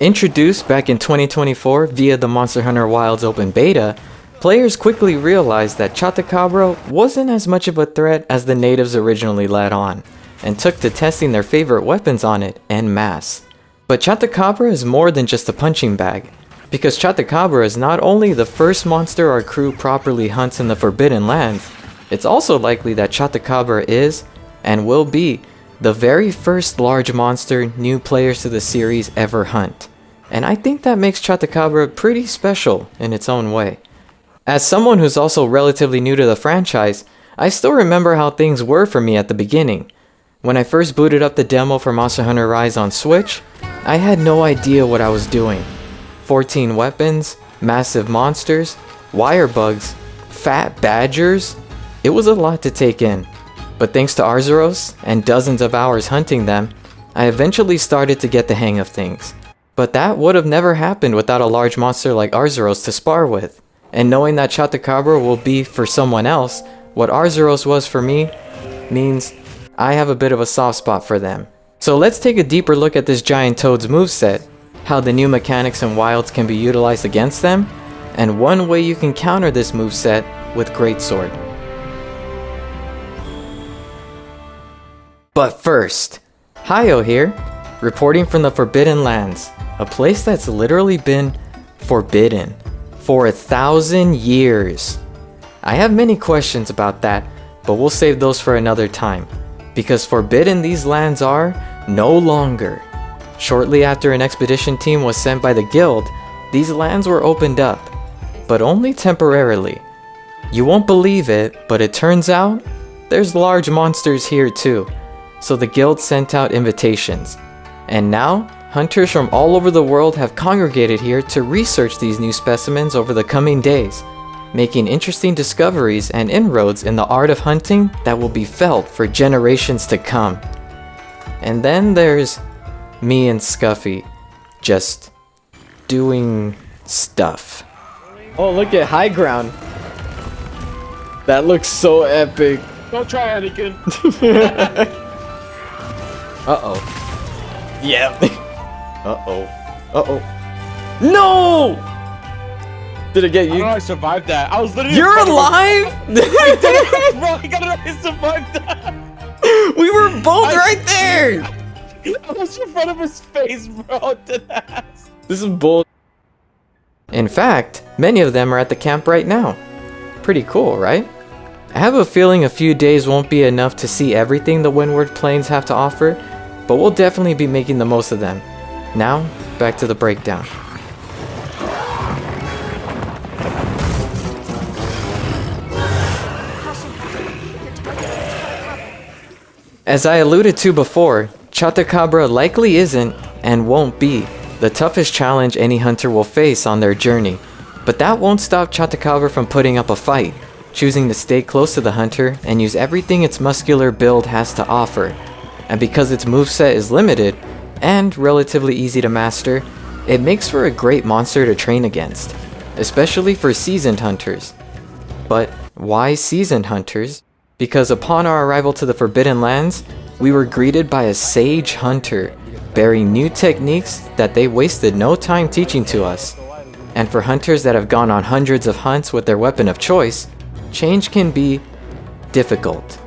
Introduced back in 2024 via the Monster Hunter Wilds open beta, players quickly realized that Chatacabra wasn't as much of a threat as the natives originally let on, and took to testing their favorite weapons on it en masse. But Chatacabra is more than just a punching bag, because Chatacabra is not only the first monster our crew properly hunts in the Forbidden Lands, it's also likely that Chatacabra is, and will be, the very first large monster new players to the series ever hunt. And I think that makes Chatacabra pretty special in its own way. As someone who's also relatively new to the franchise, I still remember how things were for me at the beginning. When I first booted up the demo for Monster Hunter Rise on Switch, I had no idea what I was doing. 14 weapons, massive monsters, wire bugs, fat badgers. It was a lot to take in. But thanks to Arzuros and dozens of hours hunting them, I eventually started to get the hang of things. But that would have never happened without a large monster like Arzuros to spar with. And knowing that Chatacabra will be for someone else what Arzuros was for me, means I have a bit of a soft spot for them. So let's take a deeper look at this giant toad's moveset, how the new mechanics and wilds can be utilized against them, and one way you can counter this moveset with Greatsword. But first, Hiyo here, reporting from the Forbidden Lands, a place that's literally been forbidden for 1,000 years. I have many questions about that, but we'll save those for another time, because forbidden these lands are no longer. Shortly after an expedition team was sent by the guild, these lands were opened up, but only temporarily. You won't believe it, but it turns out there's large monsters here too, so the guild sent out invitations. And now, hunters from all over the world have congregated here to research these new specimens over the coming days, making interesting discoveries and inroads in the art of hunting that will be felt for generations to come. And then there's me and Scuffy, just doing stuff. Oh, look at high ground. That looks so epic. Don't try, Anakin. Uh-oh. Yeah. Uh-oh. Uh-oh. No! Did it get you? I survived that. I was literally. You're alive? I did it, bro. I gotta know I survived that. We were both right there! I was in front of his face, bro. Deadass. This is bull. In fact, many of them are at the camp right now. Pretty cool, right? I have a feeling a few days won't be enough to see everything the Winward Plains have to offer, but we'll definitely be making the most of them. Now, back to the breakdown. As I alluded to before, Chatacabra likely isn't, and won't be, the toughest challenge any hunter will face on their journey. But that won't stop Chatacabra from putting up a fight, choosing to stay close to the hunter and use everything its muscular build has to offer. And because its moveset is limited, and relatively easy to master, it makes for a great monster to train against, especially for seasoned hunters. But why seasoned hunters? Because upon our arrival to the Forbidden Lands, we were greeted by a sage hunter, bearing new techniques that they wasted no time teaching to us. And for hunters that have gone on hundreds of hunts with their weapon of choice, change can be difficult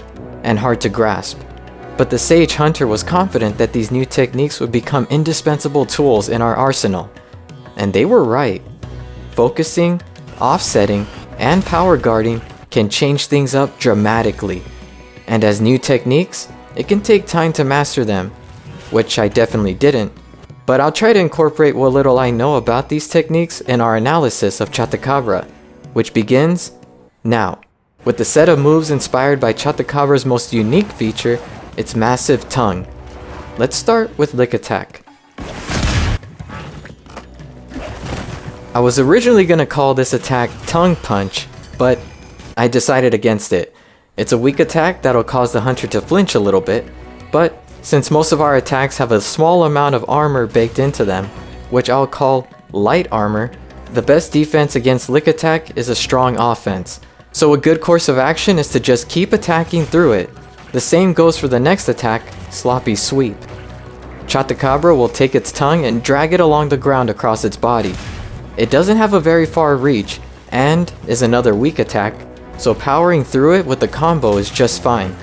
and hard to grasp. But the sage hunter was confident that these new techniques would become indispensable tools in our arsenal. And they were right. Focusing, offsetting, and power guarding can change things up dramatically. And as new techniques, it can take time to master them, which I definitely didn't. But I'll try to incorporate what little I know about these techniques in our analysis of Chatacabra, which begins now, with the set of moves inspired by Chatacabra's most unique feature, its massive tongue. Let's start with Lick Attack. I was originally going to call this attack Tongue Punch, but I decided against it. It's a weak attack that'll cause the hunter to flinch a little bit, but since most of our attacks have a small amount of armor baked into them, which I'll call light armor, the best defense against Lick Attack is a strong offense. So a good course of action is to just keep attacking through it. The same goes for the next attack, Sloppy Sweep. Chatacabra will take its tongue and drag it along the ground across its body. It doesn't have a very far reach, and is another weak attack, so powering through it with the combo is just fine.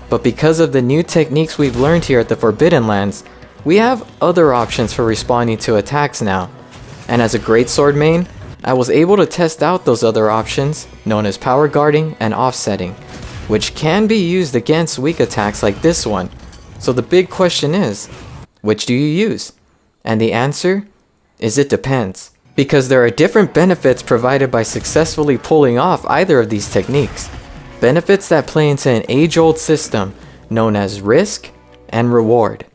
But because of the new techniques we've learned here at the Forbidden Lands, we have other options for responding to attacks now. And as a greatsword main, I was able to test out those other options, known as power guarding and offsetting, which can be used against weak attacks like this one. So the big question is, which do you use? And the answer is it depends. Because there are different benefits provided by successfully pulling off either of these techniques. Benefits that play into an age-old system known as risk and reward.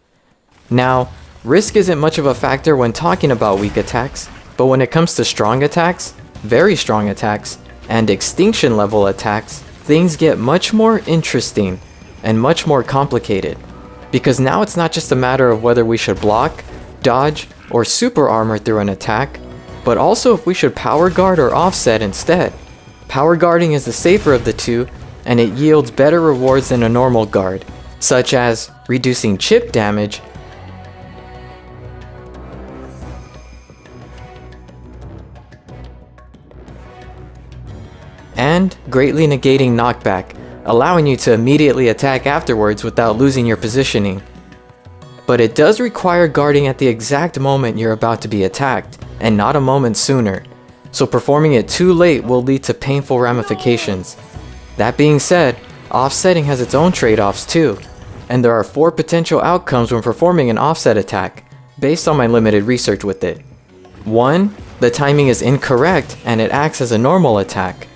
Now, risk isn't much of a factor when talking about weak attacks, but when it comes to strong attacks, very strong attacks, and extinction level attacks, things get much more interesting and much more complicated. Because now it's not just a matter of whether we should block, dodge, or super armor through an attack, but also if we should power guard or offset instead. Power guarding is the safer of the two, and it yields better rewards than a normal guard, such as reducing chip damage and greatly negating knockback, allowing you to immediately attack afterwards without losing your positioning. But it does require guarding at the exact moment you're about to be attacked, and not a moment sooner, so performing it too late will lead to painful ramifications. That being said, offsetting has its own trade-offs too, and there are 4 potential outcomes when performing an offset attack, based on my limited research with it. 1. The timing is incorrect and it acts as a normal attack.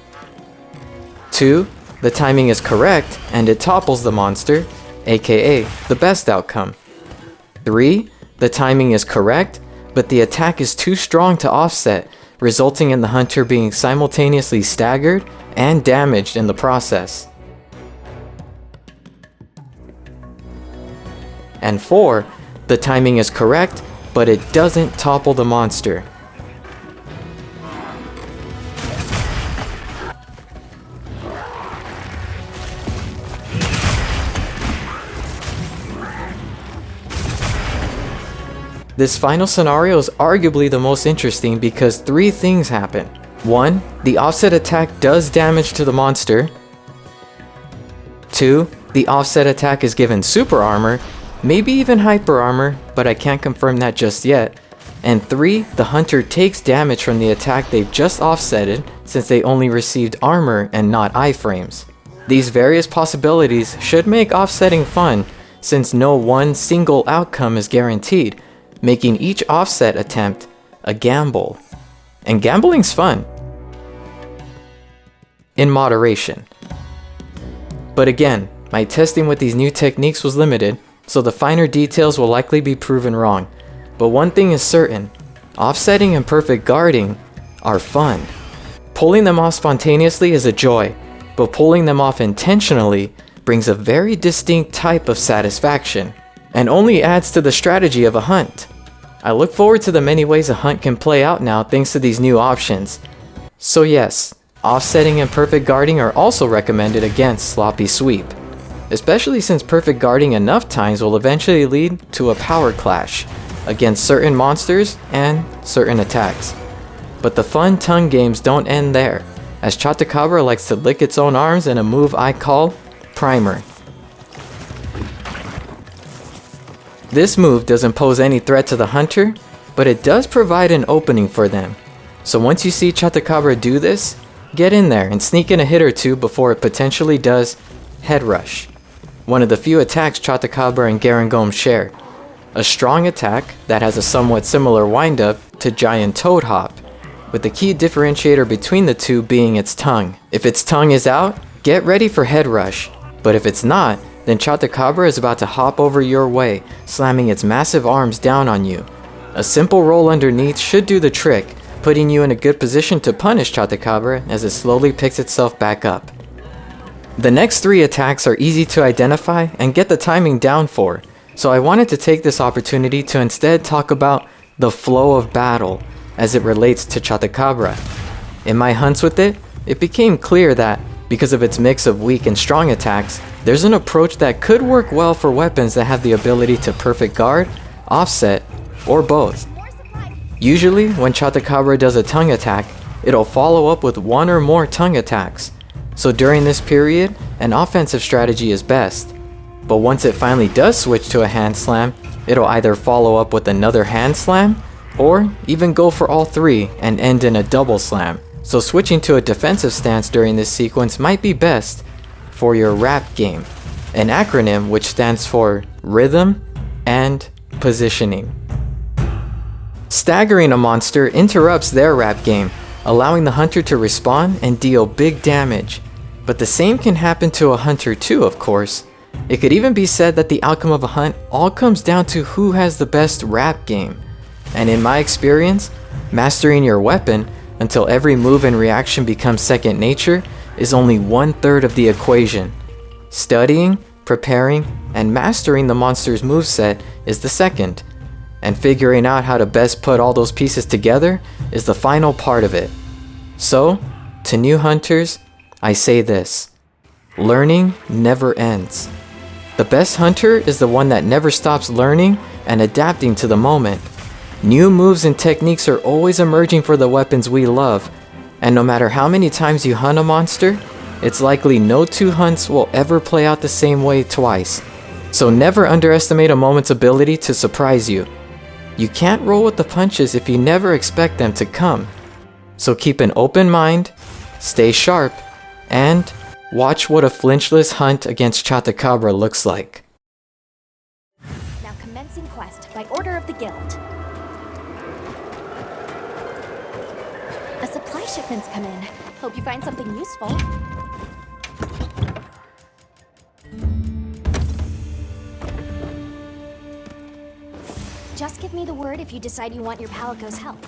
2. The timing is correct and it topples the monster, aka the best outcome. 3. The timing is correct, but the attack is too strong to offset, resulting in the hunter being simultaneously staggered and damaged in the process. And 4. The timing is correct, but it doesn't topple the monster. This final scenario is arguably the most interesting because 3 things happen. 1. The offset attack does damage to the monster. 2. The offset attack is given super armor, maybe even hyper armor, but I can't confirm that just yet. And 3. The hunter takes damage from the attack they've just offsetted since they only received armor and not iframes. These various possibilities should make offsetting fun since no one single outcome is guaranteed, making each offset attempt a gamble. And gambling's fun. In moderation. But again, my testing with these new techniques was limited, so the finer details will likely be proven wrong. But one thing is certain, offsetting and perfect guarding are fun. Pulling them off spontaneously is a joy, but pulling them off intentionally brings a very distinct type of satisfaction, and only adds to the strategy of a hunt. I look forward to the many ways a hunt can play out now thanks to these new options. So yes, offsetting and perfect guarding are also recommended against sloppy sweep, especially since perfect guarding enough times will eventually lead to a power clash against certain monsters and certain attacks. But the fun tongue games don't end there, as Chatacabra likes to lick its own arms in a move I call Primer. This move doesn't pose any threat to the hunter, but it does provide an opening for them. So once you see Chatacabra do this, get in there and sneak in a hit or two before it potentially does Head Rush, one of the few attacks Chatacabra and Garangome share. A strong attack that has a somewhat similar windup to Giant Toad Hop, with the key differentiator between the two being its tongue. If its tongue is out, get ready for Head Rush, but if it's not, then Chatacabra is about to hop over your way, slamming its massive arms down on you. A simple roll underneath should do the trick, putting you in a good position to punish Chatacabra as it slowly picks itself back up. The next 3 attacks are easy to identify and get the timing down for, so I wanted to take this opportunity to instead talk about the flow of battle as it relates to Chatacabra. In my hunts with it, it became clear that, because of its mix of weak and strong attacks, there's an approach that could work well for weapons that have the ability to perfect guard, offset, or both. Usually, when Chatacabra does a tongue attack, it'll follow up with one or more tongue attacks. So during this period, an offensive strategy is best. But once it finally does switch to a hand slam, it'll either follow up with another hand slam, or even go for all three and end in a double slam. So switching to a defensive stance during this sequence might be best for your rap game, an acronym which stands for rhythm and positioning. Staggering a monster interrupts their rap game, allowing the hunter to respawn and deal big damage. But the same can happen to a hunter too, of course. It could even be said that the outcome of a hunt all comes down to who has the best rap game. And in my experience, mastering your weapon until every move and reaction becomes second nature is only 1/3 of the equation. Studying, preparing, and mastering the monster's moveset is the second. And figuring out how to best put all those pieces together is the final part of it. So, to new hunters, I say this: learning never ends. The best hunter is the one that never stops learning and adapting to the moment. New moves and techniques are always emerging for the weapons we love, and no matter how many times you hunt a monster, it's likely no two hunts will ever play out the same way twice. So never underestimate a moment's ability to surprise you. You can't roll with the punches if you never expect them to come. So keep an open mind, stay sharp, and watch what a flinchless hunt against Chatacabra looks like. Now commencing quest by order of the guild. A supply shipment's come in. Hope you find something useful. Just give me the word if you decide you want your Palico's help.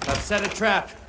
I've set a trap.